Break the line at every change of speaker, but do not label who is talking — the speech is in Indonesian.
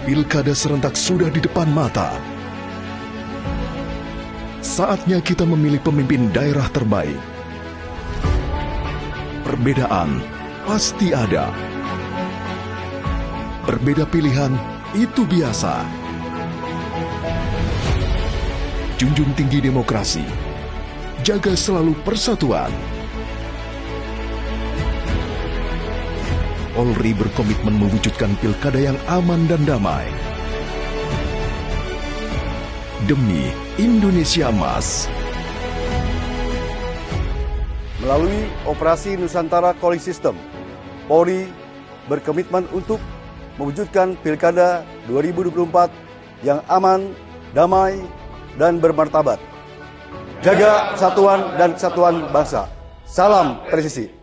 Pilkada serentak sudah di depan mata. Saatnya kita memilih pemimpin daerah terbaik. Perbedaan pasti ada. Berbeda pilihan itu biasa. Junjung tinggi demokrasi. Jaga selalu persatuan. Polri berkomitmen mewujudkan pilkada yang aman dan damai. Demi Indonesia Emas.
Melalui Operasi Nusantara Calling System, Polri berkomitmen untuk mewujudkan Pilkada 2024 yang aman, damai, dan bermartabat. Jaga persatuan dan kesatuan bangsa. Salam presisi.